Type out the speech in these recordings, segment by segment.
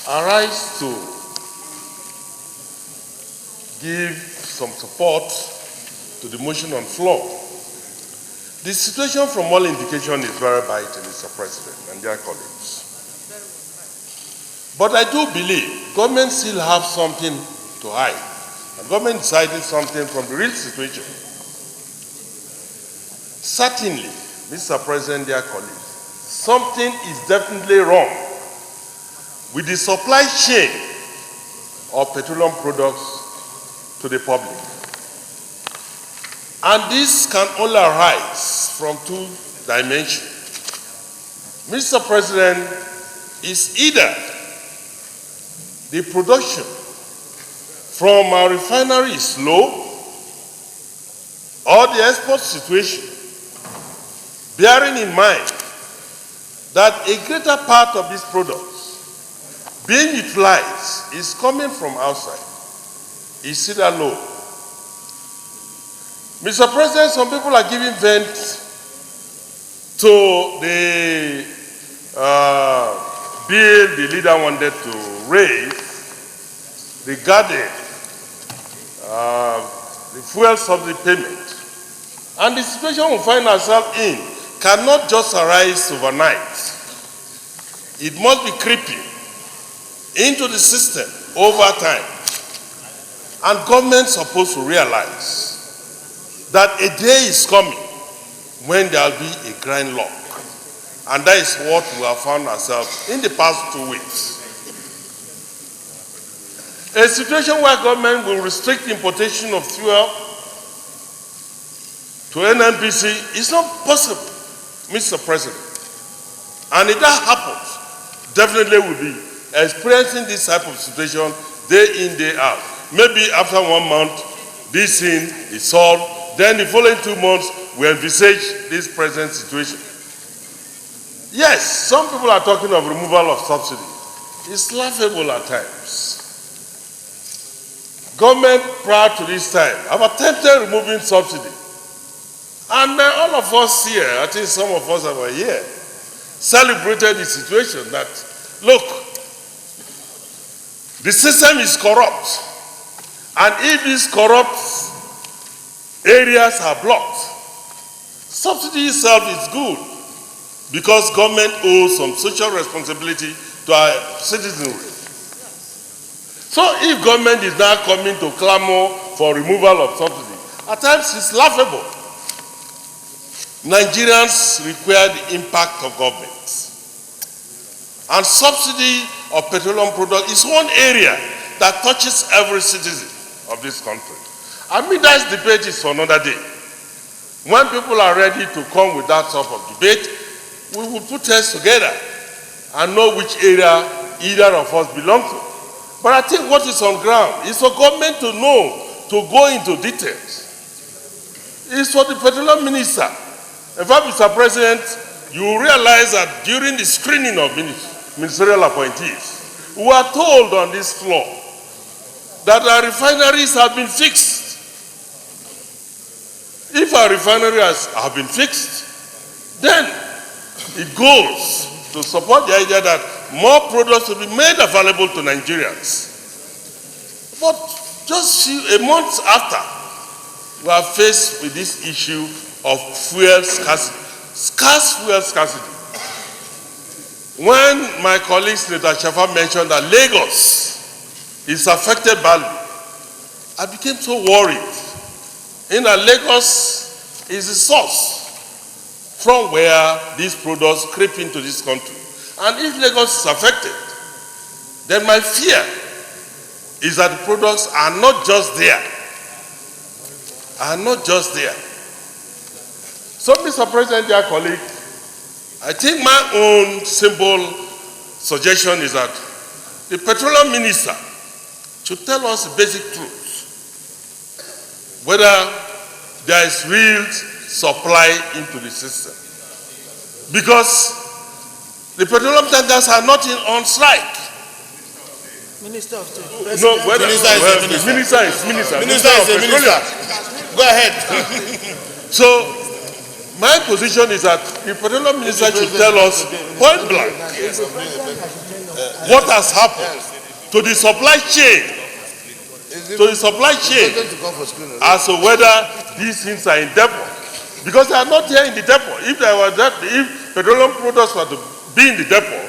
arise to give some support to the motion on floor. The situation from all indication is very bad, Mr. President and dear colleagues. But I do believe government still have something to hide. And government decided something from the real situation. Certainly, Mr. President, dear colleagues, something is definitely wrong with the supply chain of petroleum products to the public. And this can only arise from two dimensions. Mr. President, is either the production from our refinery is low or the export situation, bearing in mind that a greater part of these products being utilized is coming from outside, is either low. Mr. President, some people are giving vent to the bill the leader wanted to raise regarding the fuel subsidy payment. And the situation we find ourselves in cannot just arise overnight. It must be creeping into the system over time. And government is supposed to realize that a day is coming when there will be a grind lock. And that is what we have found ourselves in the past 2 weeks. A situation where government will restrict importation of fuel to NNPC is not possible, Mr. President. And if that happens, definitely we'll be experiencing this type of situation day in, day out. Maybe after 1 month, this thing is solved. Then the following 2 months, we envisage this present situation. Yes, some people are talking of removal of subsidy. It's laughable at times. Government prior to this time have attempted removing subsidy. And all of us here, I think some of us that were here, celebrated the situation that, look, the system is corrupt. And if these corrupt areas are blocked, subsidy itself is good because government owes some social responsibility to our citizenry. So if government is now coming to clamor for removal of subsidy, at times it's laughable. Nigerians require the impact of government. And subsidy of petroleum product is one area that touches every citizen of this country. I mean, that debate is for another day. When people are ready to come with that sort of debate, we will put heads together and know which area either of us belong to. But I think what is on ground is for government to know, to go into details. It's for the petroleum minister. In fact, Mr. President, you will realize that during the screening of ministerial appointees, we are told on this floor that our refineries have been fixed. If our refineries have been fixed, then it goes to support the idea that more products will be made available to Nigerians. But just a month after, we are faced with this issue of fuel scarcity, scarce fuel scarcity. When my colleague Senator Shafa mentioned that Lagos is affected badly, I became so worried. In that Lagos is the source from where these products creep into this country. And if Lagos is affected, then my fear is that the products are not just there. So, Mr. President, dear colleague, I think my own simple suggestion is that the petroleum minister should tell us the basic truth, whether there is real supply into the system. Because the petroleum tankers are not on strike. Minister of State. No, whether minister is a minister. Go ahead. So, my position is that the petroleum minister should tell us point blank what has happened to the supply chain, as to whether these things are in depot. Because they are not here in the depot. If petroleum products were to be in the depot,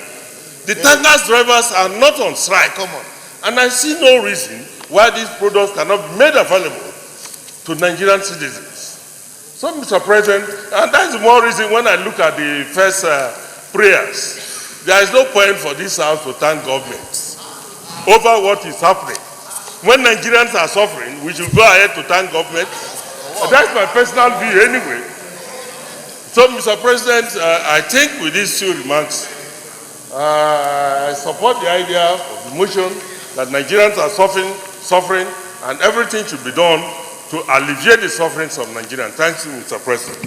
the tankers drivers are not on strike. And I see no reason why these products cannot be made available to Nigerian citizens. So, Mr. President, and that is more reason when I look at the first prayers, there is no point for this House to thank government over what is happening. When Nigerians are suffering, we should go ahead to thank government. That's my personal view anyway. So, Mr. President, I think with these two remarks, I support the idea of the motion that Nigerians are suffering, and everything should be done to alleviate the sufferings of Nigerians. Thank you, Mr. President.